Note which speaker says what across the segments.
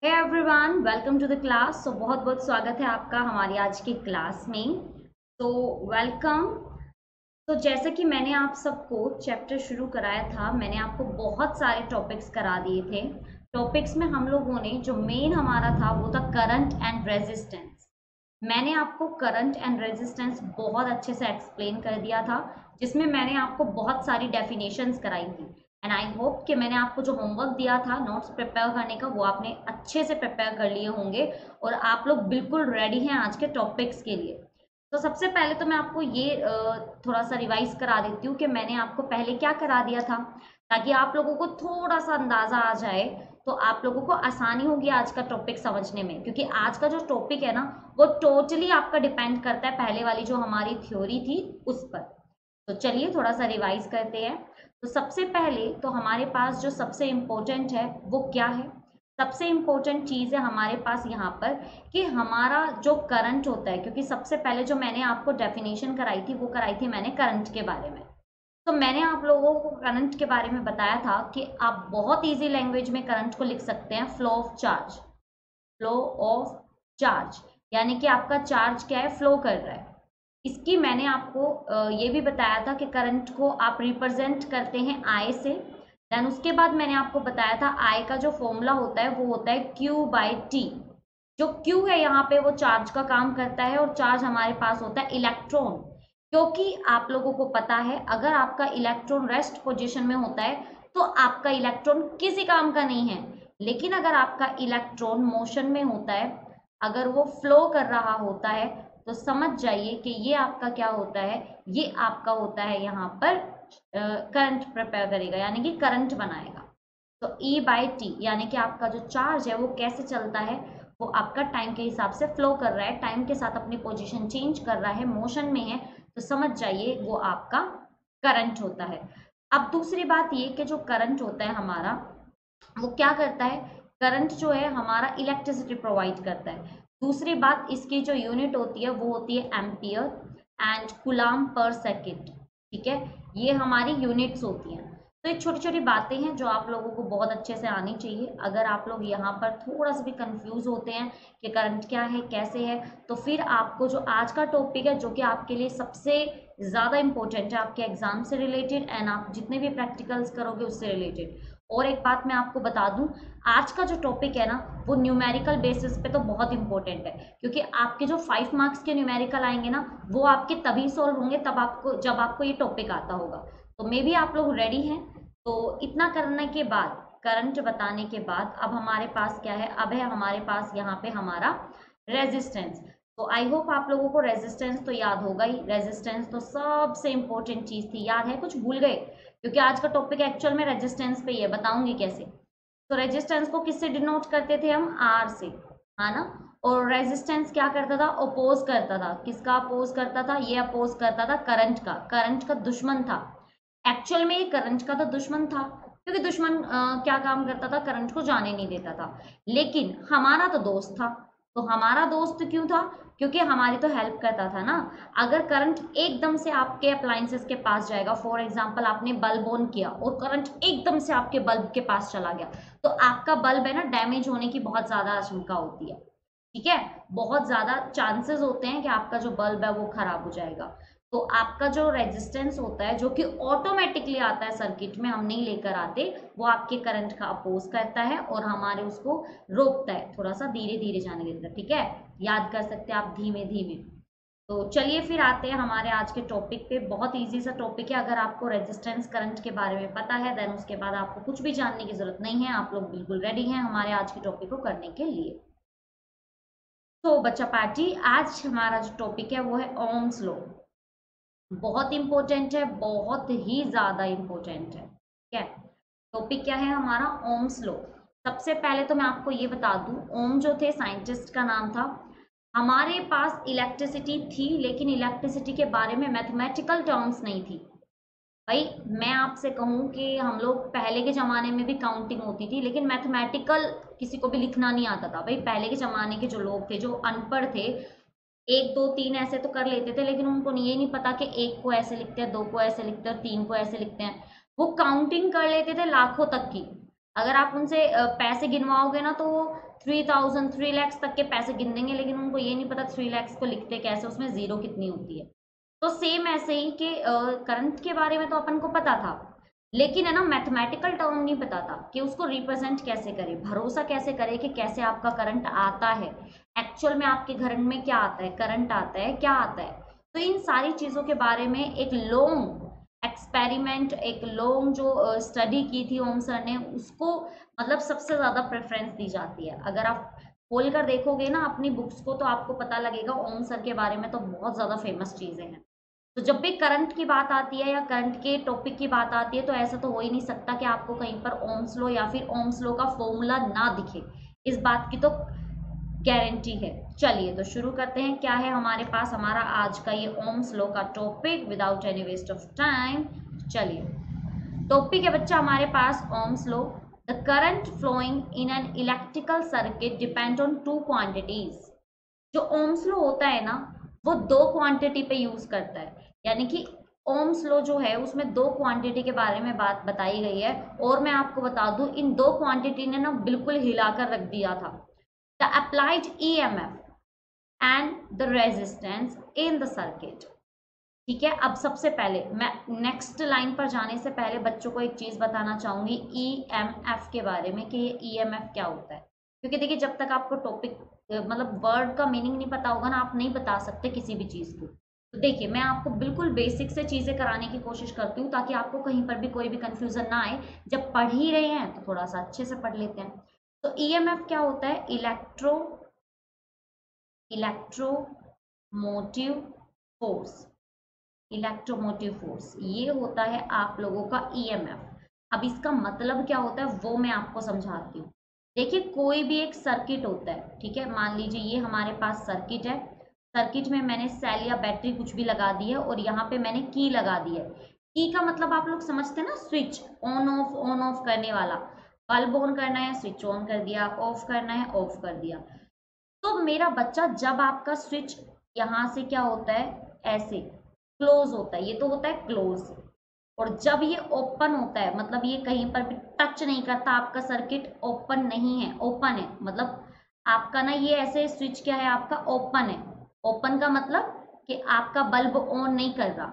Speaker 1: Hey everyone, welcome to the class. बहुत बहुत स्वागत है आपका हमारी आज की क्लास में। तो वेलकम। तो जैसे कि मैंने आप सबको चैप्टर शुरू कराया था, मैंने आपको बहुत सारे टॉपिक्स करा दिए थे। टॉपिक्स में हम लोगों ने जो मेन हमारा था वो था करंट एंड रेजिस्टेंस। मैंने आपको करंट एंड रेजिस्टेंस बहुत अच्छे से एक्सप्लेन कर दिया था, जिसमें मैंने आपको बहुत सारी डेफिनेशंस कराई थी। एंड आई होप कि मैंने आपको जो होमवर्क दिया था नोट्स प्रिपेयर करने का, वो आपने अच्छे से प्रिपेयर कर लिए होंगे और आप लोग बिल्कुल रेडी हैं आज के टॉपिक्स के लिए। तो सबसे पहले तो मैं आपको ये थोड़ा सा रिवाइज करा देती हूँ कि मैंने आपको पहले क्या करा दिया था, ताकि आप लोगों को थोड़ा सा अंदाजा आ जाए, तो आप लोगों को आसानी होगी आज का टॉपिक समझने में। क्योंकि आज का जो टॉपिक है ना, वो टोटली आपका डिपेंड करता है पहले वाली जो हमारी थ्योरी थी उस पर। तो चलिए थोड़ा सा रिवाइज करते हैं। तो सबसे पहले तो हमारे पास जो सबसे इम्पोर्टेंट है वो क्या है? सबसे इम्पोर्टेंट चीज़ है हमारे पास यहाँ पर कि हमारा जो करंट होता है, क्योंकि सबसे पहले जो मैंने आपको डेफिनेशन कराई थी वो कराई थी मैंने करंट के बारे में। तो मैंने आप लोगों को करंट के बारे में बताया था कि आप बहुत इजी लैंग्वेज में करंट को लिख सकते हैं flow of charge. Flow of charge यानी कि आपका चार्ज क्या है, फ्लो कर रहा है। इसकी मैंने आपको ये भी बताया था कि करंट को आप रिप्रेजेंट करते हैं आई से। देन उसके बाद मैंने आपको बताया था आई का जो फॉर्मूला होता है वो होता है क्यू बाई टी। जो क्यू है यहाँ पे वो चार्ज का काम करता है, और चार्ज हमारे पास होता है इलेक्ट्रॉन। क्योंकि आप लोगों को पता है अगर आपका इलेक्ट्रॉन रेस्ट पोजीशन में होता है तो आपका इलेक्ट्रॉन किसी काम का नहीं है। लेकिन अगर आपका इलेक्ट्रॉन मोशन में होता है, अगर वो फ्लो कर रहा होता है, तो समझ जाइए कि ये आपका क्या होता है, ये आपका होता है यहाँ पर करंट प्रिपेयर करेगा, यानी कि करंट बनाएगा। तो ई बाई टी यानी कि आपका जो चार्ज है वो कैसे चलता है, वो आपका टाइम के हिसाब से फ्लो कर रहा है, टाइम के साथ अपनी पोजीशन चेंज कर रहा है, मोशन में है, तो समझ जाइए वो आपका करंट होता है। अब दूसरी बात ये कि जो करंट होता है हमारा, वो क्या करता है, करंट जो है हमारा इलेक्ट्रिसिटी प्रोवाइड करता है। दूसरी बात, इसकी जो यूनिट होती है वो होती है एम्पियर एंड कूलाम पर सेकेंड। ठीक है, ये हमारी यूनिट्स होती हैं। तो ये छोटी छोटी बातें हैं जो आप लोगों को बहुत अच्छे से आनी चाहिए। अगर आप लोग यहाँ पर थोड़ा सा भी कंफ्यूज होते हैं कि करंट क्या है कैसे है, तो फिर आपको जो आज का टॉपिक है, जो कि आपके लिए सबसे ज़्यादा इंपॉर्टेंट है आपके एग्जाम से रिलेटेड एंड आप जितने भी प्रैक्टिकल्स करोगे उससे रिलेटेड। और एक बात मैं आपको बता दूं, आज का जो टॉपिक है ना वो न्यूमेरिकल बेसिस पे तो बहुत इंपॉर्टेंट है। क्योंकि आपके जो 5 मार्क्स के न्यूमेरिकल आएंगे ना, वो आपके तभी सॉल्व होंगे तब आपको जब आपको ये टॉपिक आता होगा। तो मे भी आप लोग रेडी हैं। तो इतना करने के बाद, करंट बताने के बाद, अब हमारे पास क्या है, अब है हमारे पास यहाँ पे हमारा रेजिस्टेंस। तो आई होप आप लोगों को रेजिस्टेंस तो याद होगा ही। रेजिस्टेंस तो सबसे इंपॉर्टेंट चीज थी, याद है? कुछ भूल गए? क्योंकि आज का टॉपिक एक्चुअल में रेजिस्टेंस पे ही है, बताऊंगी कैसे। तो रेजिस्टेंस को किससे डिनोट करते थे हम? आर से, है ना। और रेजिस्टेंस क्या करता था? अपोज करता था। किसका अपोज करता था? ये अपोज करता था करंट का। करंट का दुश्मन था। एक्चुअल में ये करंट का तो दुश्मन था, क्योंकि दुश्मन क्या काम करता था? करंट को जाने नहीं देता था। लेकिन हमारा तो दोस्त था। तो हमारा दोस्त क्यों था? क्योंकि हमारी तो हेल्प करता था ना। अगर करंट एकदम से आपके अप्लायंसेस के पास जाएगा, फॉर एग्जांपल आपने बल्ब ऑन किया और करंट एकदम से आपके बल्ब के पास चला गया, तो आपका बल्ब है ना, डैमेज होने की बहुत ज्यादा आशंका होती है। ठीक है, बहुत ज्यादा चांसेस होते हैं कि आपका जो बल्ब है वो खराब हो जाएगा। तो आपका जो रेजिस्टेंस होता है, जो कि ऑटोमेटिकली आता है सर्किट में, हम नहीं लेकर आते, वो आपके करंट का अपोज करता है और हमारे उसको रोकता है, थोड़ा सा धीरे धीरे जाने देता है। ठीक है, याद कर सकते हैं आप धीमे धीमे। तो चलिए फिर आते हैं हमारे आज के टॉपिक पे। बहुत इजी सा टॉपिक है, अगर आपको रेजिस्टेंस करंट के बारे में पता है देन उसके बाद आपको कुछ भी जानने की जरूरत नहीं है, आप लोग बिल्कुल रेडी हैं हमारे आज के टॉपिक को करने के लिए। तो बच्चा पार्टी, आज हमारा जो टॉपिक है वो है ओम्स लॉ। बहुत इंपॉर्टेंट है, बहुत ही ज्यादा इंपॉर्टेंट है। ठीक है, टॉपिक क्या है हमारा? Ohm's law. सबसे पहले तो मैं आपको ये बता दूं, ओम जो थे साइंटिस्ट का नाम था। हमारे पास इलेक्ट्रिसिटी थी, लेकिन इलेक्ट्रिसिटी के बारे में मैथमेटिकल टर्म्स नहीं थी। भाई मैं आपसे कहूँ कि हम लोग पहले के ज़माने में भी काउंटिंग होती थी, लेकिन मैथमेटिकल किसी को भी लिखना नहीं आता था। भाई पहले के ज़माने के जो लोग थे, जो अनपढ़ थे, एक दो तीन ऐसे तो कर लेते थे, लेकिन उनको ये नहीं पता कि एक को ऐसे लिखते हैं, दो को ऐसे लिखते हैं, तीन को ऐसे लिखते हैं। वो काउंटिंग कर लेते थे लाखों तक की। अगर आप उनसे पैसे गिनवाओगे ना, तो वो 3000 3 lakhs तक के पैसे गिन देंगे, लेकिन उनको ये नहीं पता 3 lakhs को लिखते कैसे, उसमें जीरो कितनी होती है। तो सेम ऐसे ही कि करंट के बारे में तो अपन को पता था, लेकिन है ना मैथमेटिकल टर्म नहीं पता था कि उसको रिप्रेजेंट कैसे करे, भरोसा कैसे करे कि कैसे आपका करंट आता है, एक्चुअल में आपके घर में क्या आता है, करंट आता है, क्या आता है। तो इन सारी चीजों के बारे में एक लॉन्ग एक्सपेरिमेंट, एक लॉन्ग जो स्टडी की थी ओम सर ने, उसको मतलब सबसे ज्यादा प्रेफरेंस दी जाती है। अगर आप खोल कर देखोगे ना अपनी बुक्स को तो आपको पता लगेगा ओम सर के बारे में तो बहुत ज्यादा फेमस चीजें हैं। तो जब भी करंट की बात आती है या करंट के टॉपिक की बात आती है तो ऐसा तो हो ही नहीं सकता कि आपको कहीं पर ओम्स लॉ या फिर ओम्स लॉ का फॉर्मूला ना दिखे, इस बात की तो गारंटी है। चलिए तो शुरू करते हैं, क्या है हमारे पास हमारा आज का ये ओम्स लॉ का topic without any waste of time. चलिए टॉपिक है बच्चा हमारे पास Ohm's law. The current flowing in an electrical circuit depend on two quantities. जो ओम्स लॉ होता है ना वो दो क्वांटिटी पे यूज करता है, यानी कि ओम्स लॉ जो है उसमें दो क्वांटिटी के बारे में बात बताई गई है। और मैं आपको बता दूं इन दो क्वांटिटी ने ना बिल्कुल हिलाकर रख दिया था। The applied EMF and the resistance in the circuit. ठीक है, अब सबसे पहले मैं नेक्स्ट लाइन पर जाने से पहले बच्चों को एक चीज बताना चाहूंगी ईएमएफ के बारे में कि ये ईएमएफ क्या होता है। क्योंकि देखिए जब तक आपको टॉपिक मतलब वर्ड का मीनिंग नहीं पता होगा ना, आप नहीं बता सकते किसी भी चीज को। तो देखिए मैं आपको बिल्कुल बेसिक से चीजें कराने की कोशिश करती हूँ ताकि आपको कहीं पर भी कोई भी कंफ्यूजन ना आए। जब पढ़ ही रहे हैं तो थोड़ा सा अच्छे से पढ़ लेते हैं। तो ईएमएफ क्या होता है? Electromotive force. इलेक्ट्रोमोटिव फोर्स ये होता है आप लोगों का ईएमएफ। अब इसका मतलब क्या होता है वो मैं आपको समझाती हूँ। देखिए कोई भी एक सर्किट होता है, ठीक है, मान लीजिए ये हमारे पास सर्किट है। सर्किट में मैंने सेल या बैटरी कुछ भी लगा दी है और यहाँ पे मैंने की लगा दी है। की का मतलब आप लोग समझते हैं ना, स्विच ऑन ऑफ करने वाला। बल्ब ऑन करना है स्विच ऑन कर दिया, ऑफ करना है ऑफ कर दिया। तो मेरा बच्चा जब आपका स्विच यहाँ से क्या होता है ऐसे क्लोज होता है, ये तो होता है क्लोज, और जब ये ओपन होता है मतलब ये कहीं पर भी टच नहीं करता, आपका सर्किट ओपन नहीं है, ओपन है, मतलब आपका ना ये ऐसे स्विच क्या है आपका ओपन है। ओपन का मतलब कि आपका बल्ब ऑन नहीं कर रहा।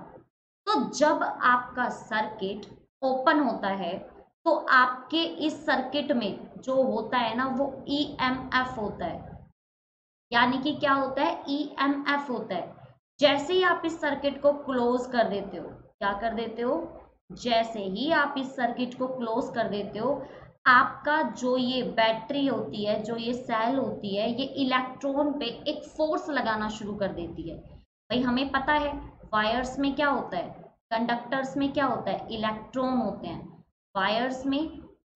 Speaker 1: तो जब आपका सर्किट ओपन होता है तो आपके इस सर्किट में जो होता है ना वो ईएमएफ होता है। यानी कि क्या होता है? ईएमएफ होता है। जैसे ही आप इस सर्किट को क्लोज कर देते हो, क्या कर देते हो? जैसे ही आप इस सर्किट को क्लोज कर देते हो, आपका जो ये बैटरी होती है, जो ये सेल होती है, ये इलेक्ट्रॉन पे एक फोर्स लगाना शुरू कर देती है। भाई हमें पता है वायर्स में क्या होता है, कंडक्टर्स में क्या होता है, इलेक्ट्रॉन होते हैं। वायर्स में,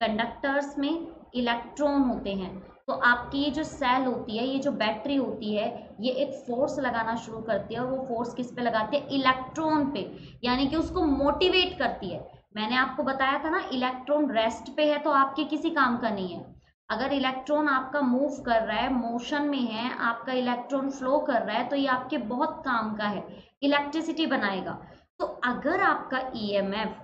Speaker 1: कंडक्टर्स में इलेक्ट्रॉन होते हैं। तो आपकी ये जो सेल होती है, ये जो बैटरी होती है, ये एक फोर्स लगाना शुरू करती है। और वो फोर्स किस पे लगाती है? इलेक्ट्रॉन पे, यानी कि उसको मोटिवेट करती है। मैंने आपको बताया था ना इलेक्ट्रॉन रेस्ट पे है तो आपके किसी काम का नहीं है। अगर इलेक्ट्रॉन आपका मूव कर रहा है, मोशन में है, आपका इलेक्ट्रॉन फ्लो कर रहा है तो ये आपके बहुत काम का है, इलेक्ट्रिसिटी बनाएगा। तो अगर आपका ईएमएफ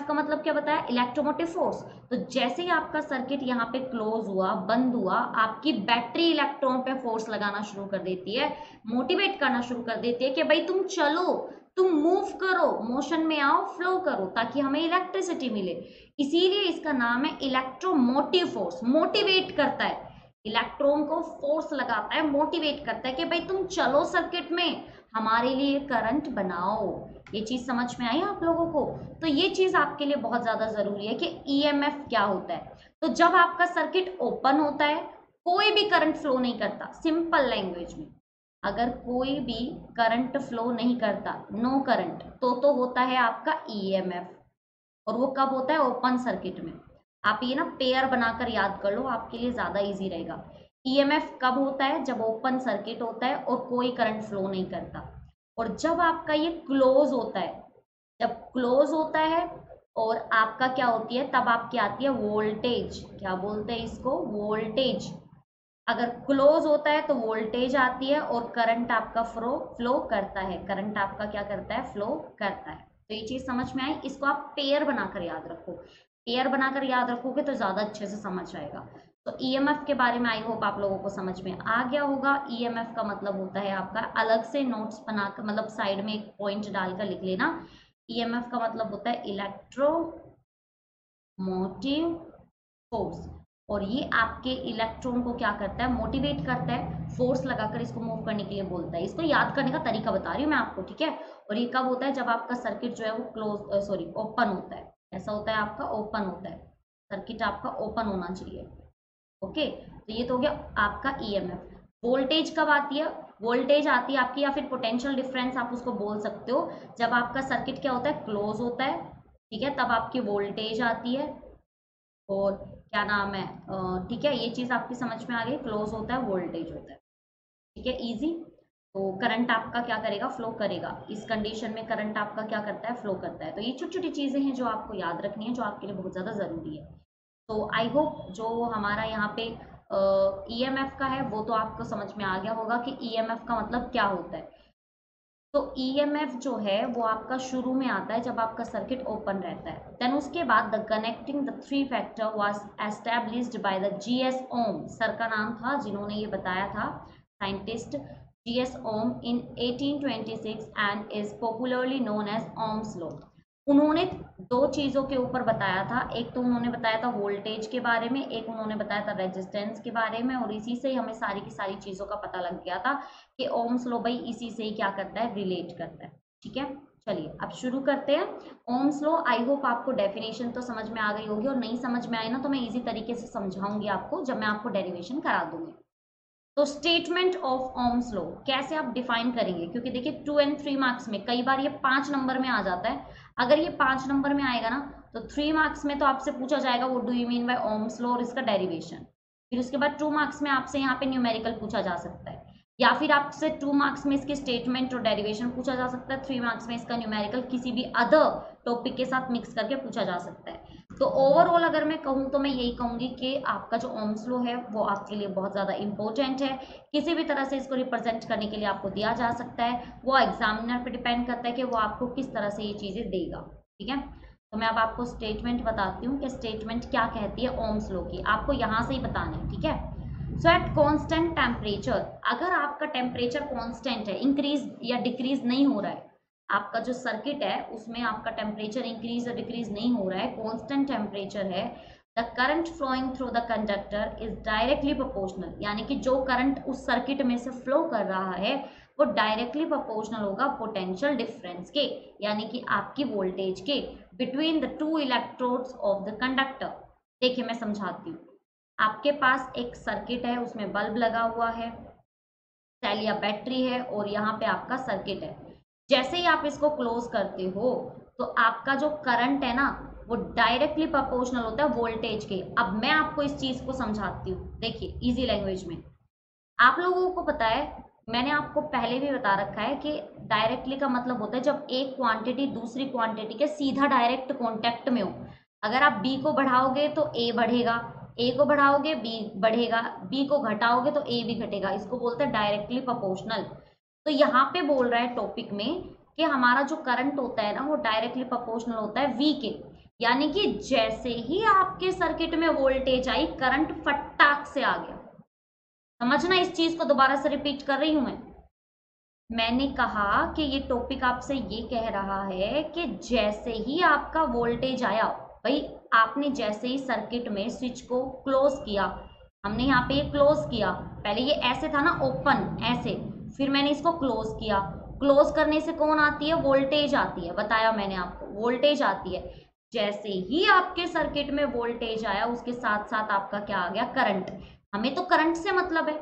Speaker 1: का मतलब क्या बताया? Electromotive force. तो जैसे ही आपका सर्किट यहाँ पे क्लोज हुआ, बंद हुआ, आपकी बैटरी इलेक्ट्रॉन पे फोर्स लगाना शुरू कर देती है, मोटिवेट करना शुरू कर देती है कि भाई तुम चलो, तुम मूव करो, मोशन में आओ, फ्लो करो, ताकि हमें इलेक्ट्रिसिटी मिले। इसीलिए इसका नाम है इलेक्ट्रोमोटिव फोर्स। मोटिवेट करता है, इलेक्ट्रॉन को फोर्स लगाता है, मोटिवेट करता है कि भाई तुम चलो सर्किट में, हमारे लिए करंट बनाओ। ये चीज समझ में आई आप लोगों को? तो ये चीज आपके लिए बहुत ज्यादा जरूरी है कि ईएमएफ क्या होता है। तो जब आपका सर्किट ओपन होता है कोई भी करंट फ्लो नहीं करता। सिंपल लैंग्वेज में अगर कोई भी करंट फ्लो नहीं करता, नो करंट, तो होता है आपका ईएमएफ। और वो कब होता है? ओपन सर्किट में। आप ये ना पेयर बनाकर याद कर लो, आपके लिए ज्यादा इजी रहेगा। ईएमएफ कब होता है? जब ओपन सर्किट होता है और कोई करंट फ्लो नहीं करता। और जब आपका ये क्लोज होता है, जब क्लोज होता है और आपका क्या होती है, तब आपकी आती है वोल्टेज। क्या बोलते हैं इसको? वोल्टेज। अगर क्लोज होता है तो वोल्टेज आती है और करंट आपका फ्लो करता है। करंट आपका क्या करता है? फ्लो करता है। तो ये चीज समझ में आई? इसको आप पेयर बनाकर याद रखो। पेयर बनाकर याद रखोगे तो ज्यादा अच्छे से समझ आएगा। तो ईएमएफ के बारे में आई होप आप लोगों को समझ में आ गया होगा। ईएमएफ का मतलब होता है आपका, अलग से नोट्स बनाकर मतलब साइड में एक पॉइंट डालकर लिख लेना। ईएमएफ का मतलब होता है इलेक्ट्रोमोटिव फोर्स, और ये आपके इलेक्ट्रॉन को क्या करता है, मोटिवेट करता है, फोर्स लगाकर इसको मूव करने के लिए बोलता है। इसको याद करने का तरीका बता रही हूँ मैं आपको, ठीक है। और ये कब होता है, जब आपका सर्किट जो है वो क्लोज सॉरी ओपन होता है। ऐसा होता है आपका ओपन होता है, सर्किट आपका ओपन होना चाहिए। ओके, तो ये तो हो गया आपका ईएमएफ। वोल्टेज कब आती है, वोल्टेज आती है आपकी, या फिर पोटेंशियल डिफरेंस आप उसको बोल सकते हो, जब आपका सर्किट क्या होता है, क्लोज होता है, ठीक है, तब आपकी वोल्टेज आती है। और क्या नाम है, ठीक है, ये चीज आपकी समझ में आ गई, क्लोज होता है, वोल्टेज होता है, ठीक है, इजी। तो करंट आपका क्या करेगा, फ्लो करेगा। इस कंडीशन में करंट आपका क्या करता है, फ्लो करता है। तो ये छोटी छोटी चीजें हैं जो आपको याद रखनी है, जो आपके लिए बहुत ज्यादा जरूरी है। तो आई होप जो हमारा यहाँ पे ईएमएफ का है वो तो आपको समझ में आ गया होगा कि ईएमएफ का मतलब क्या होता है। तो ईएमएफ जो है वो आपका शुरू में आता है जब आपका सर्किट ओपन रहता है। देन उसके बाद the connecting the three factor was established by the G S Ohm, sir का नाम था जिन्होंने ये बताया था, scientist G S Ohm, in 1826 and is popularly known as Ohm's law. उन्होंने दो चीजों के ऊपर बताया था, एक तो उन्होंने बताया था वोल्टेज के बारे में, एक उन्होंने बताया था रेजिस्टेंस के बारे में, और इसी से हमें सारी की सारी चीजों का पता लग गया था कि ओम्स लॉ भाई इसी से ही क्या करता है, रिलेट करता है, ठीक है। चलिए अब शुरू करते हैं ओम्स लॉ। आई होप आपको डेफिनेशन तो समझ में आ गई होगी, और नहीं समझ में आई ना तो मैं इजी तरीके से समझाऊंगी आपको जब मैं आपको डेरिवेशन करा दूंगी। तो स्टेटमेंट ऑफ ओम्स लॉ कैसे आप डिफाइन करेंगे, क्योंकि देखिए 2 और 3 मार्क्स में कई बार ये 5 नंबर में आ जाता है। अगर ये 5 नंबर में आएगा ना तो 3 मार्क्स में तो आपसे पूछा जाएगा वो do you mean by Ohm's law और इसका डेरिवेशन। फिर उसके बाद 2 मार्क्स में आपसे यहाँ पे न्यूमेरिकल पूछा जा सकता है, या फिर आपसे 2 मार्क्स में इसके स्टेटमेंट और डेरिवेशन पूछा जा सकता है, 3 मार्क्स में इसका न्यूमेरिकल किसी भी अदर टॉपिक के साथ मिक्स करके पूछा जा सकता है। तो ओवरऑल अगर मैं कहूँ तो मैं यही कहूंगी कि आपका जो ओम्स लॉ है वो आपके लिए बहुत ज्यादा इंपॉर्टेंट है। किसी भी तरह से इसको रिप्रेजेंट करने के लिए आपको दिया जा सकता है, वो एग्जामिनर पे डिपेंड करता है कि वो आपको किस तरह से ये चीजें देगा, ठीक है। तो मैं अब आपको स्टेटमेंट बताती हूँ कि स्टेटमेंट क्या कहती है ओम्स लॉ की, आपको यहाँ से ही बताना है, ठीक है। सो एट कांस्टेंट टेम्परेचर, अगर आपका टेम्परेचर कांस्टेंट है, इंक्रीज या डिक्रीज नहीं हो रहा है, आपका जो सर्किट है उसमें आपका टेम्परेचर इंक्रीज या डिक्रीज नहीं हो रहा है, कांस्टेंट टेम्परेचर है, the current flowing through the conductor is directly proportional, यानी कि जो करंट उस सर्किट में से फ्लो कर रहा है वो डायरेक्टली प्रोपोर्शनल होगा पोटेंशियल डिफरेंस के, यानी कि आपकी वोल्टेज के, between the two electrodes of the conductor. देखिए मैं समझाती हूँ, आपके पास एक सर्किट है, उसमें बल्ब लगा हुआ है, सेल या बैटरी है, और यहाँ पे आपका सर्किट है। जैसे ही आप इसको क्लोज करते हो तो आपका जो करंट है ना वो डायरेक्टली प्रोपोर्शनल होता है वोल्टेज के। अब मैं आपको इस चीज को समझाती हूँ, देखिए इजी लैंग्वेज में। आप लोगों को पता है, मैंने आपको पहले भी बता रखा है कि डायरेक्टली का मतलब होता है जब एक क्वांटिटी दूसरी क्वांटिटी के सीधा डायरेक्ट कॉन्टेक्ट में हो। अगर आप बी को बढ़ाओगे तो ए बढ़ेगा, ए को बढ़ाओगे बी बढ़ेगा, बी को घटाओगे तो ए भी घटेगा, इसको बोलते हैं डायरेक्टली प्रोपोर्शनल। तो यहाँ पे बोल रहा है टॉपिक में कि हमारा जो करंट होता है ना वो डायरेक्टली प्रोपोर्शनल होता है वी के, यानी कि जैसे ही आपके सर्किट में वोल्टेज आई करंट फटाक से आ गया। समझना, इस चीज को दोबारा से रिपीट कर रही हूं मैंने कहा कि ये टॉपिक आपसे ये कह रहा है कि जैसे ही आपका वोल्टेज आया, भाई आपने जैसे ही सर्किट में स्विच को क्लोज किया, हमने यहाँ पे क्लोज किया, पहले ये ऐसे था ना ओपन ऐसे, फिर मैंने इसको क्लोज किया, क्लोज करने से कौन आती है, वोल्टेज आती है, बताया मैंने आपको वोल्टेज आती है। जैसे ही आपके सर्किट में वोल्टेज आया उसके साथ साथ आपका क्या आ गया, करंट। हमें तो करंट से मतलब है,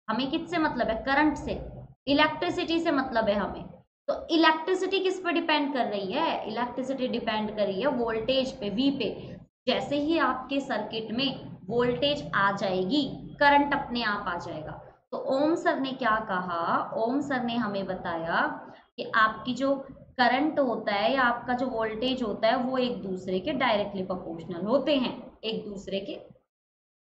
Speaker 1: हमें किससे मतलब है, करंट से, इलेक्ट्रिसिटी से मतलब है हमें। तो इलेक्ट्रिसिटी किस पे डिपेंड कर रही है, इलेक्ट्रिसिटी डिपेंड कर रही है वोल्टेज पे, वी पे। जैसे ही आपके सर्किट में वोल्टेज आ जाएगी करंट अपने आप आ जाएगा। तो ओम सर ने क्या कहा, ओम सर ने हमें बताया कि आपकी जो करंट होता है या आपका जो वोल्टेज होता है वो एक दूसरे के डायरेक्टली प्रोपोर्शनल होते हैं, एक दूसरे के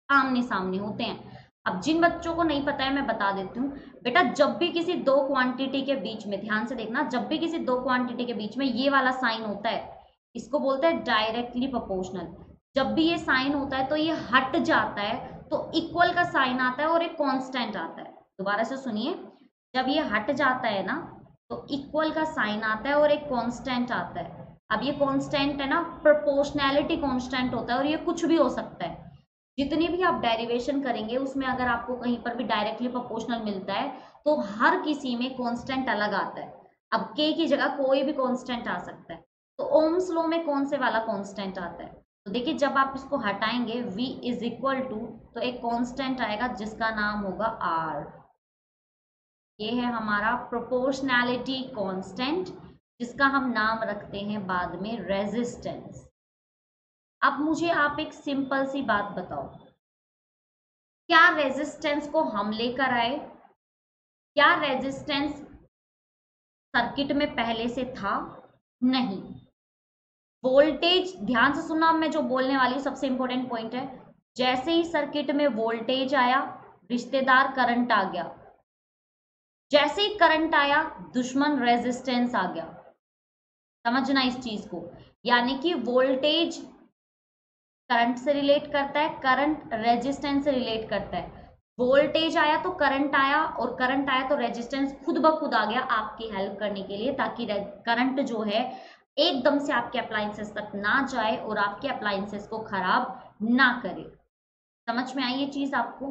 Speaker 1: आमने सामने होते हैं। अब जिन बच्चों को नहीं पता है मैं बता देती हूँ बेटा, जब भी किसी दो क्वांटिटी के बीच में, ध्यान से देखना, जब भी किसी दो क्वांटिटी के बीच में ये वाला साइन होता है इसको बोलते हैं डायरेक्टली प्रोपोर्शनल। जब भी ये साइन होता है तो ये हट जाता है तो इक्वल का साइन आता है और एक कांस्टेंट आता है। दोबारा से सुनिए, जब ये हट जाता है ना तो इक्वल का साइन आता है और एक कांस्टेंट आता है। अब ये कांस्टेंट है ना, प्रोपोर्शनैलिटी कांस्टेंट होता है और ये कुछ भी हो सकता है। जितनी भी आप डेरिवेशन करेंगे उसमें अगर आपको कहीं पर भी डायरेक्टली प्रोपोर्शनल मिलता है तो हर किसी में कांस्टेंट अलग आता है। अब के की जगह कोई भी कांस्टेंट आ सकता है। तो ओम्स लॉ में कौन से वाला कांस्टेंट आता है? तो देखिए, जब आप इसको हटाएंगे v इज इक्वल टू, तो एक कांस्टेंट आएगा जिसका नाम होगा r। ये है हमारा प्रोपोर्शनैलिटी कांस्टेंट, जिसका हम नाम रखते हैं बाद में रेजिस्टेंस। अब मुझे आप एक सिंपल सी बात बताओ, क्या रेजिस्टेंस को हम लेकर आए? क्या रेजिस्टेंस सर्किट में पहले से था? नहीं। वोल्टेज, ध्यान से सुनना, मैं जो बोलने वाली हूँ सबसे इंपॉर्टेंट पॉइंट है। जैसे ही सर्किट में वोल्टेज आया, रिश्तेदार करंट आ गया। जैसे ही करंट आया, दुश्मन रेजिस्टेंस आ गया। समझना इस चीज को, यानी कि वोल्टेज करंट से रिलेट करता है, करंट रेजिस्टेंस से रिलेट करता है। वोल्टेज आया तो करंट आया, और करंट आया तो रेजिस्टेंस खुद ब खुद आ गया आपकी हेल्प करने के लिए, ताकि करंट जो है एकदम से आपके अप्लायंसेस तक ना जाए और आपके अप्लायंसेस को खराब ना करे। समझ में आई ये चीज आपको?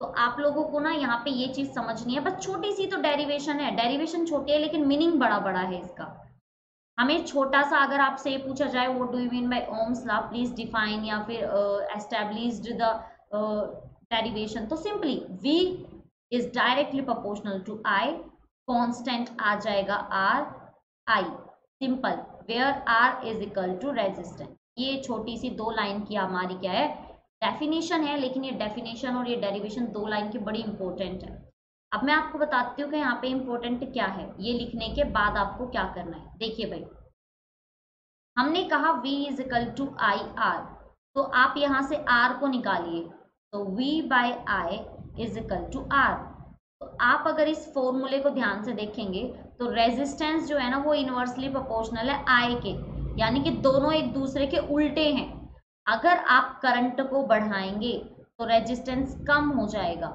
Speaker 1: तो आप लोगों को ना यहाँ पे ये चीज समझनी है। बस छोटी सी तो डेरिवेशन है, डेरिवेशन छोटी है लेकिन मीनिंग बड़ा बड़ा है इसका। हमें छोटा सा अगर आपसे ये पूछा जाए what do you mean by Ohm's law, please define, या फिर एस्टैब्लिश्ड द डेरिवेशन, तो simply v is directly proportional to i, constant आ जाएगा r i, simple, where r is equal to resistance. ये छोटी सी दो लाइन की हमारी क्या है, डेफिनेशन है, लेकिन ये डेफिनेशन और ये डेरिवेशन दो लाइन की बड़ी इंपॉर्टेंट है। अब मैं आपको बताती हूँ कि यहाँ पे इंपॉर्टेंट क्या है। ये लिखने के बाद आपको क्या करना है, देखिए भाई, हमने कहा v is equal to I R, तो आप यहाँ से r को निकालिए, तो v by I is equal to r। तो आप अगर इस फॉर्मूले को ध्यान से देखेंगे तो रेजिस्टेंस जो है ना वो इनवर्सली प्रोपोर्शनल है I के, यानी कि दोनों एक दूसरे के उल्टे हैं। अगर आप करंट को बढ़ाएंगे तो रेजिस्टेंस कम हो जाएगा,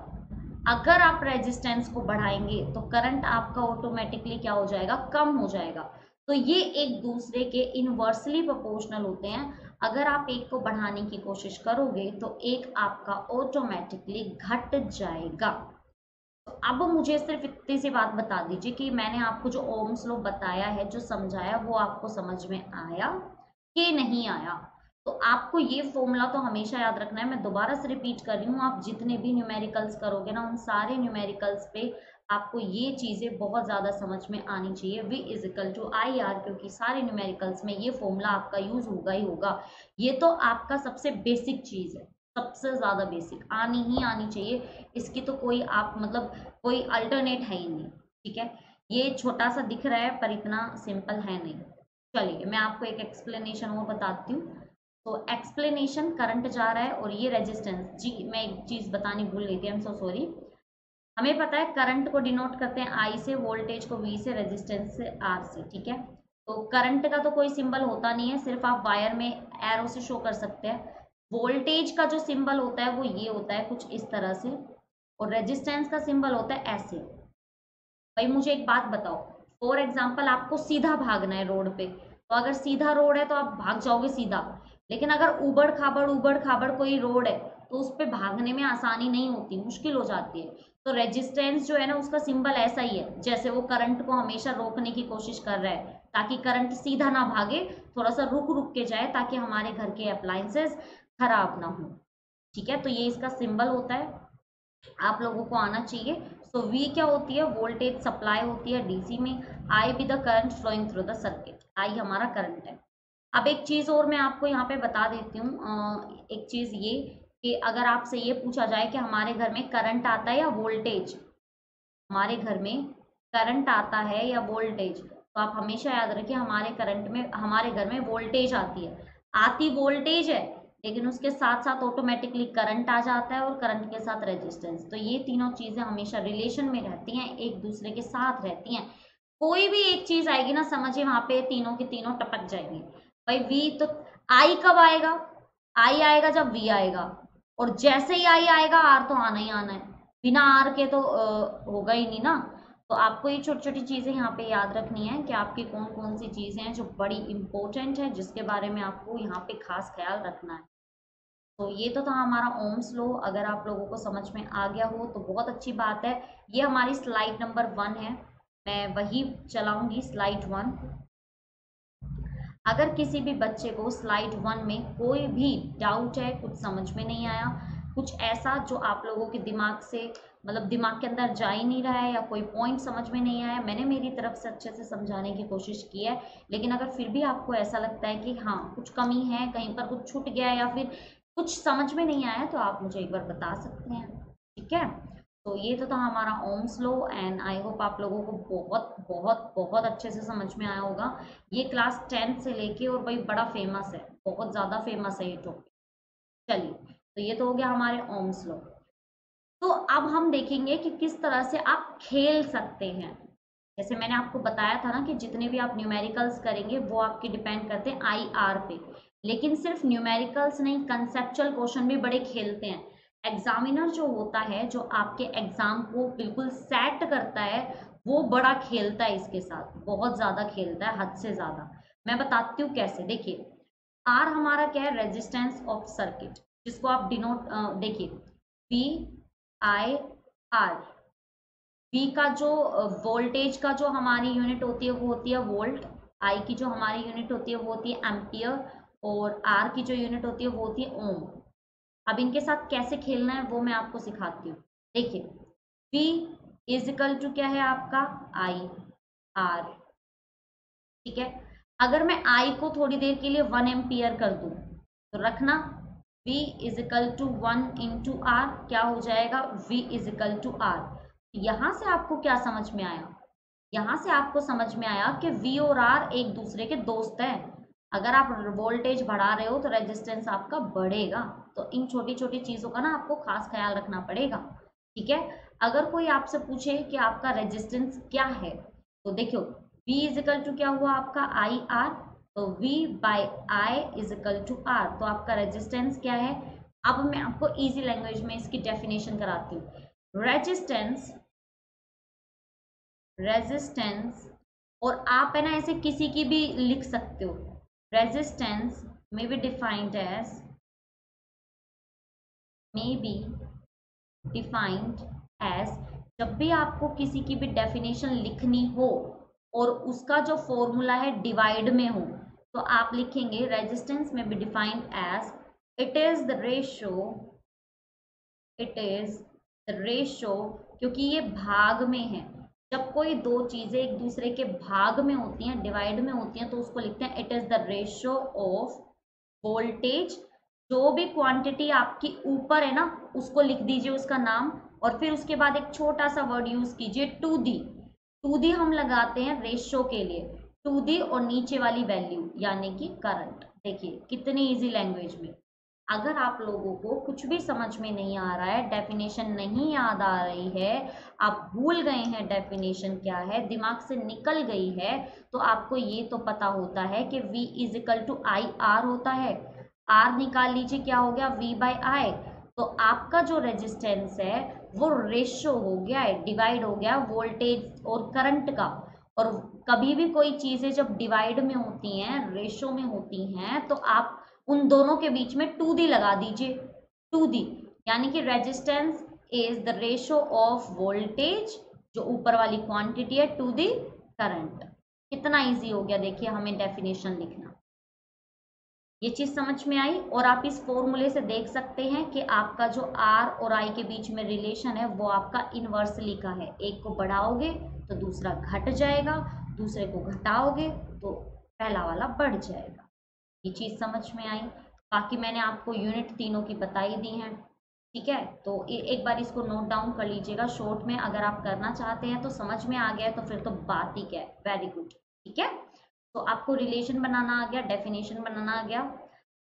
Speaker 1: अगर आप रेजिस्टेंस को बढ़ाएंगे तो करंट आपका ऑटोमेटिकली क्या हो जाएगा, कम हो जाएगा। तो ये एक दूसरे के इनवर्सली प्रोपोर्शनल होते हैं। अगर आप एक को बढ़ाने की कोशिश करोगे तो एक आपका ऑटोमेटिकली घट जाएगा। तो अब मुझे सिर्फ इतनी सी बात बता दीजिए कि मैंने आपको जो ओम्स लॉ बताया है, जो समझाया, वो आपको समझ में आया कि नहीं आया? तो आपको ये फॉर्मूला तो हमेशा याद रखना है। मैं दोबारा से रिपीट कर रही हूँ, आप जितने भी न्यूमेरिकल्स करोगे ना, उन सारे न्यूमेरिकल्स पे आपको ये चीजें बहुत ज्यादा समझ में आनी चाहिए। v is equal to I R, क्योंकि सारे न्यूमेरिकल्स में ये फॉर्मूला आपका यूज होगा ही होगा। ये तो आपका सबसे बेसिक चीज है, सबसे ज्यादा बेसिक आनी ही आनी चाहिए। इसकी तो कोई आप मतलब कोई अल्टरनेट है ही नहीं, ठीक है। ये छोटा सा दिख रहा है पर इतना सिंपल है नहीं। चलिए मैं आपको एक एक्सप्लेनेशन और बताती हूँ। तो एक्सप्लेनेशन, करंट जा रहा है और ये रेजिस्टेंस, जी मैं एक चीज बतानी भूल गई थी, आई एम सो सॉरी। हमें पता है करंट को डिनोट करते हैं I से, वोल्टेज को V से, रेजिस्टेंस से R से, ठीक है। तो करंट का तो कोई सिंबल होता नहीं है, सिर्फ आप वायर में एरो से शो कर सकते हैं। वोल्टेज का जो सिंबल होता है वो ये होता है कुछ इस तरह से, और रेजिस्टेंस का सिंबल होता है ऐसे। भाई मुझे एक बात बताओ, फॉर एग्जाम्पल आपको सीधा भागना है रोड पे, तो अगर सीधा रोड है तो आप भाग जाओगे सीधा, लेकिन अगर उबड़ खाबड़ कोई रोड है तो उस पर भागने में आसानी नहीं होती, मुश्किल हो जाती है। तो रेजिस्टेंस जो है ना उसका सिंबल ऐसा ही है, जैसे वो करंट को हमेशा रोकने की कोशिश कर रहा है ताकि करंट सीधा ना भागे, थोड़ा सा रुक रुक के जाए ताकि हमारे घर के अप्लायंसेस खराब ना हो, ठीक है। तो ये इसका सिंबल होता है, आप लोगों को आना चाहिए। सो V क्या होती है, वोल्टेज सप्लाई होती है डीसी में, I भी the current flowing through the circuit, I हमारा करंट है। अब एक चीज और मैं आपको यहाँ पे बता देती हूँ, एक चीज ये कि अगर आपसे ये पूछा जाए कि हमारे घर में करंट आता है या वोल्टेज, हमारे घर में करंट आता है या वोल्टेज, तो आप हमेशा याद रखिए हमारे घर में वोल्टेज आती है। आती वोल्टेज है लेकिन उसके साथ साथ ऑटोमेटिकली करंट आ जाता है और करंट के साथ रेजिस्टेंस। तो ये तीनों चीजें हमेशा रिलेशन में रहती हैं, एक दूसरे के साथ रहती हैं। कोई भी एक चीज आएगी ना, समझिए वहां पे तीनों की तीनों टपक जाएंगी। भाई वी तो आई कब आएगा, आई आएगा जब वी आएगा, और जैसे ही आई आएगा आर तो आना ही आना है, बिना आर के तो होगा ही नहीं ना। तो आपको ये छोटी छोटी चीजें यहाँ पे याद रखनी है कि आपकी कौन कौन सी चीजें हैं जो बड़ी इंपॉर्टेंट है, जिसके बारे में आपको यहाँ पे खास ख्याल रखना है। तो ये तो था हमारा ओम्स लॉ। अगर आप लोगों को समझ में आ गया हो तो बहुत अच्छी बात है। ये हमारी स्लाइड नंबर 1 है, मैं वही चलाऊंगी, स्लाइड 1। अगर किसी भी बच्चे को स्लाइड 1 में कोई भी डाउट है, कुछ समझ में नहीं आया, कुछ ऐसा जो आप लोगों के दिमाग से मतलब दिमाग के अंदर जा ही नहीं रहा है, या कोई पॉइंट समझ में नहीं आया, मैंने मेरी तरफ से अच्छे से समझाने की कोशिश की है, लेकिन अगर फिर भी आपको ऐसा लगता है कि हाँ कुछ कमी है, कहीं पर कुछ छूट गया है या फिर कुछ समझ में नहीं आया, तो आप मुझे एक बार बता सकते हैं, ठीक है। तो ये तो था हमारा Ohm's law, and I hope आप लोगों को बहुत बहुत बहुत अच्छे से समझ में आया होगा। ये क्लास 10 से लेके और भाई बड़ा फेमस है, बहुत ज़्यादा फेमस है ये टॉपिक। चलिए, तो ये तो हो गया हमारे ओम्स लॉ। तो अब हम देखेंगे कि किस तरह से आप खेल सकते हैं। जैसे मैंने आपको बताया था ना कि जितने भी आप न्यूमेरिकल्स करेंगे वो आपके डिपेंड करते हैं IR पे, लेकिन सिर्फ न्यूमेरिकल्स नहीं, कंसेप्चुअल क्वेश्चन भी बड़े खेलते हैं। एग्जामिनर जो होता है, जो आपके एग्जाम को बिल्कुल सेट करता है, वो बड़ा खेलता है इसके साथ, बहुत ज्यादा खेलता है, हद से ज्यादा। मैं बताती हूँ कैसे। देखिए, आर हमारा क्या है, रेजिस्टेंस ऑफ सर्किट, जिसको आप डिनोट देखिए, VIR। V का जो वोल्टेज का जो हमारी यूनिट होती है वो होती है वोल्ट, I की जो हमारी यूनिट होती है वो होती है एम्पियर, और R की जो यूनिट होती है वो होती है ओम। अब इनके साथ कैसे खेलना है वो मैं आपको सिखाती हूँ। देखिए, V इज इक्वल टू क्या है आपका IR, ठीक है। अगर मैं I को थोड़ी देर के लिए 1 एम्पियर कर दूं तो रखना, V is equal to 1 into R, क्या हो जाएगा, V is equal to R। यहां से आपको क्या समझ में आया, यहां से आपको समझ में आया कि V और R एक दूसरे के दोस्त हैं। अगर आप वोल्टेज बढ़ा रहे हो तो रेजिस्टेंस आपका बढ़ेगा। तो इन छोटी छोटी चीजों का ना आपको खास ख्याल रखना पड़ेगा, ठीक है। अगर कोई आपसे पूछे कि आपका रेजिस्टेंस क्या है, तो देखो, V इज इक्वल टू क्या हुआ आपका IR, तो V by I is equal to R, तो आपका रेजिस्टेंस क्या है। अब मैं आपको इजी लैंग्वेज में इसकी डेफिनेशन कराती हूँ। रेजिस्टेंस, और आप है ना ऐसे किसी की भी लिख सकते हो। Resistance may be defined as जब भी आपको किसी की भी डेफिनेशन लिखनी हो और उसका जो फॉर्मूला है डिवाइड में हो, तो आप लिखेंगे रेजिस्टेंस में be defined as it is the ratio, क्योंकि ये भाग में है। जब कोई दो चीजें एक दूसरे के भाग में होती हैं, डिवाइड में होती हैं, तो उसको लिखते हैं it is the ratio of voltage. जो भी क्वांटिटी आपकी ऊपर है ना, उसको लिख दीजिए उसका नाम, और फिर उसके बाद एक छोटा सा वर्ड यूज कीजिए टू दी हम लगाते हैं रेशो के लिए, टू दी और नीचे वाली वैल्यू यानी कि करंट। देखिए कितनी इजी लैंग्वेज में। अगर आप लोगों को कुछ भी समझ में नहीं आ रहा है, डेफिनेशन नहीं याद आ रही है, आप भूल गए हैं डेफिनेशन क्या है, दिमाग से निकल गई है, तो आपको ये तो पता होता है कि V is equal to IR होता है। R निकाल लीजिए, क्या हो गया, V बाई आई। तो आपका जो रेजिस्टेंस है वो रेशो हो गया है, डिवाइड हो गया वोल्टेज और करंट का। और कभी भी कोई चीजें जब डिवाइड में होती हैं, रेशो में होती हैं, तो आप उन दोनों के बीच में टू दी लगा दीजिए, टू दी, यानी कि resistance is the ratio of voltage, जो ऊपर वाली क्वांटिटी है, टू दी करंट। कितना इजी हो गया देखिए हमें डेफिनेशन लिखना। ये चीज समझ में आई, और आप इस फॉर्मूले से देख सकते हैं कि आपका जो R और I के बीच में रिलेशन है वो आपका इनवर्सली का है। एक को बढ़ाओगे तो दूसरा घट जाएगा, दूसरे को घटाओगे तो पहला वाला बढ़ जाएगा। ये चीज समझ में आई। बाकी मैंने आपको यूनिट तीनों की बताई दी हैं, ठीक है। तो एक बार इसको नोट डाउन कर लीजिएगा शॉर्ट में, अगर आप करना चाहते हैं तो समझ में आ गया तो फिर तो बात ही क्या है, वेरी गुड, ठीक है। तो आपको रिलेशन बनाना आ गया, डेफिनेशन बनाना आ गया।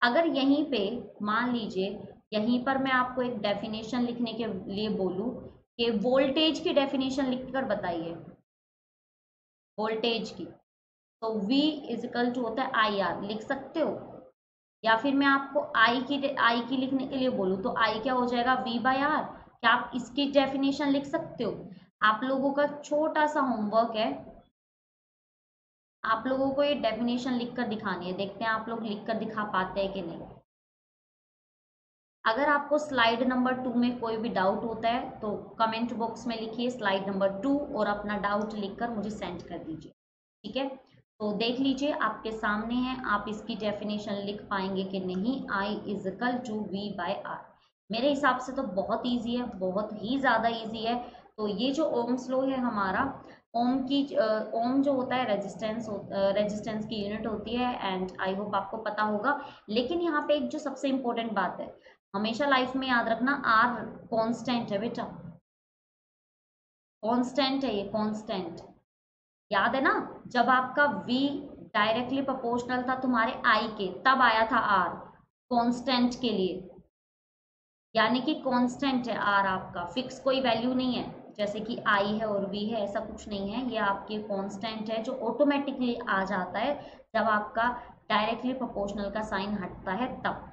Speaker 1: अगर यहीं पे मान लीजिए, यहीं पर मैं आपको एक डेफिनेशन लिखने के लिए बोलूं कि वोल्टेज की डेफिनेशन लिखकर बताइए, वोल्टेज की, तो V इज इक्वल टू होता है IR, लिख सकते हो। या फिर मैं आपको आई की लिखने के लिए बोलूँ तो आई क्या हो जाएगा, V/R। क्या आप इसकी डेफिनेशन लिख सकते हो? आप लोगों का छोटा सा होमवर्क है, आप लोगों को ये डेफिनेशन लिखकर दिखानी है। देखते हैं आप लोग लिखकर दिखा पाते हैं कि नहीं। अगर आपको स्लाइड नंबर 2 में कोई भी डाउट होता है तो कमेंट बॉक्स में लिखिए स्लाइड नंबर 2 और अपना डाउट लिखकर मुझे सेंड कर दीजिए। ठीक है, तो देख लीजिए आपके सामने है, आप इसकी डेफिनेशन लिख पाएंगे कि नहीं। I = V/R। मेरे हिसाब से तो बहुत ईजी है, बहुत ही ज़्यादा ईजी है। तो ये जो ओम्स लॉ है हमारा, ओम जो होता है रेजिस्टेंस की यूनिट होती है, एंड आई होप आपको पता होगा। लेकिन यहाँ पे एक जो सबसे इम्पोर्टेंट बात है, हमेशा लाइफ में याद रखना, आर कांस्टेंट है बेटा, कांस्टेंट है ये, कांस्टेंट। याद है ना, जब आपका V डायरेक्टली प्रोपोर्शनल था तुम्हारे I के, तब आया था R कांस्टेंट के लिए। यानी कि कांस्टेंट है R, आपका फिक्स कोई वैल्यू नहीं है जैसे कि I है और V है, ऐसा कुछ नहीं है। ये आपके कांस्टेंट है जो ऑटोमेटिकली आ जाता है जब आपका डायरेक्टली प्रोपोर्शनल का साइन हटता है तब।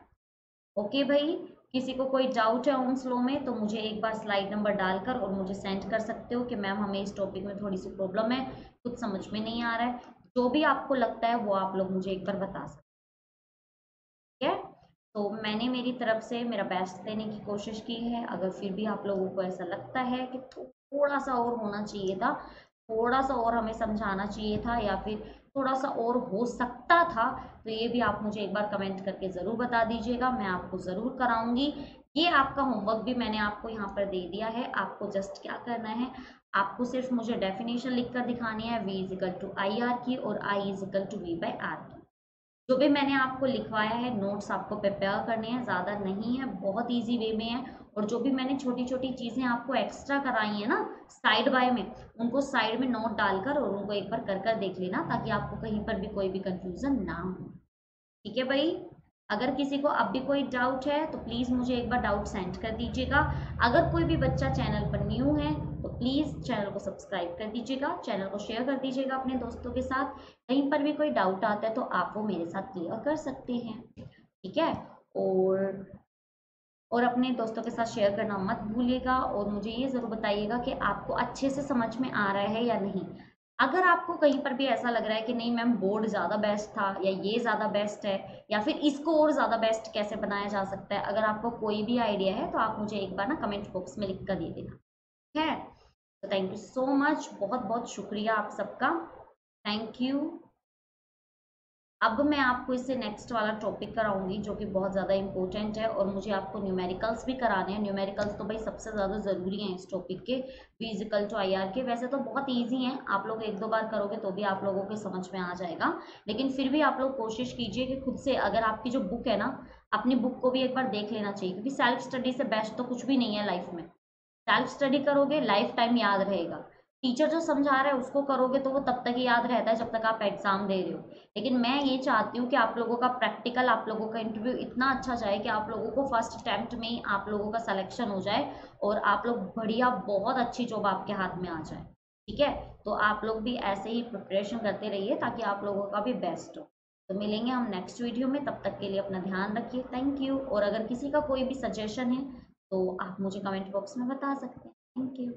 Speaker 1: ओके भाई, किसी को कोई डाउट है ओम्स लॉ में तो मुझे एक बार स्लाइड नंबर डालकर और मुझे सेंड कर सकते हो कि मैम हमें इस टॉपिक में थोड़ी सी प्रॉब्लम है, कुछ समझ में नहीं आ रहा है। जो भी आपको लगता है वो आप लोग मुझे एक बार बता सकते हैं। ठीक है, तो मैंने मेरी तरफ से मेरा बेस्ट देने की कोशिश की है। अगर फिर भी आप लोगों को ऐसा लगता है कि थोड़ा सा और होना चाहिए था, थोड़ा सा और हमें समझाना चाहिए था, या फिर थोड़ा सा और हो सकता था, तो ये भी आप मुझे एक बार कमेंट करके ज़रूर बता दीजिएगा, मैं आपको ज़रूर कराऊंगी। ये आपका होमवर्क भी मैंने आपको यहाँ पर दे दिया है। आपको जस्ट क्या करना है, आपको सिर्फ मुझे डेफिनेशन लिखकर दिखानी है V/IR की और I = V/R की। जो भी मैंने आपको लिखवाया है, नोट्स आपको प्रिपेयर करने हैं, ज़्यादा नहीं है, बहुत इजी वे में है। और जो भी मैंने छोटी छोटी चीज़ें आपको एक्स्ट्रा कराई है ना साइड बाय में, उनको साइड में नोट डालकर और उनको एक बार कर देख लेना, ताकि आपको कहीं पर भी कोई भी कंफ्यूजन ना हो। ठीक है भाई, अगर किसी को अब भी कोई डाउट है तो प्लीज़ मुझे एक बार डाउट सेंड कर दीजिएगा। अगर कोई भी बच्चा चैनल पर न्यू है तो प्लीज़ चैनल को सब्सक्राइब कर दीजिएगा, चैनल को शेयर कर दीजिएगा अपने दोस्तों के साथ। कहीं पर भी कोई डाउट आता है तो आप वो मेरे साथ क्लियर कर सकते हैं। ठीक है, और अपने दोस्तों के साथ शेयर करना मत भूलिएगा, और मुझे ये ज़रूर बताइएगा कि आपको अच्छे से समझ में आ रहा है या नहीं। अगर आपको कहीं पर भी ऐसा लग रहा है कि नहीं मैम बोर्ड ज़्यादा बेस्ट था, या ये ज़्यादा बेस्ट है, या फिर इसको और ज़्यादा बेस्ट कैसे बनाया जा सकता है, अगर आपको कोई भी आइडिया है तो आप मुझे एक बार ना कमेंट बॉक्स में लिख कर दे देना। ठीक है, तो थैंक यू सो मच, बहुत बहुत शुक्रिया आप सबका, थैंक यू। अब मैं आपको इससे नेक्स्ट वाला टॉपिक कराऊंगी जो कि बहुत ज़्यादा इंपॉर्टेंट है, और मुझे आपको न्यूमेरिकल्स भी कराने हैं। न्यूमेरिकल्स तो भाई सबसे ज़्यादा ज़रूरी हैं इस टॉपिक के, V/IR के। वैसे तो बहुत ईजी हैं, आप लोग एक दो बार करोगे तो भी आप लोगों के समझ में आ जाएगा, लेकिन फिर भी आप लोग कोशिश कीजिए कि खुद से, अगर आपकी जो बुक है ना, अपनी बुक को भी एक बार देख लेना चाहिए, क्योंकि सेल्फ स्टडी से बेस्ट तो कुछ भी नहीं है लाइफ में। सेल्फ स्टडी करोगे लाइफ टाइम याद रहेगा। टीचर जो समझा रहा है उसको करोगे तो वो तब तक ही याद रहता है जब तक आप एग्जाम दे रहे हो। लेकिन मैं ये चाहती हूँ कि आप लोगों का प्रैक्टिकल, आप लोगों का इंटरव्यू इतना अच्छा जाए कि आप लोगों को फर्स्ट अटेम्प्ट में ही आप लोगों का सिलेक्शन हो जाए, और आप लोग बढ़िया बहुत अच्छी जॉब आपके हाथ में आ जाए। ठीक है, तो आप लोग भी ऐसे ही प्रिपरेशन करते रहिए ताकि आप लोगों का भी बेस्ट हो। तो मिलेंगे हम नेक्स्ट वीडियो में, तब तक के लिए अपना ध्यान रखिए, थैंक यू। और अगर किसी का कोई भी सजेशन है तो आप मुझे कमेंट बॉक्स में बता सकते हैं। Thank you.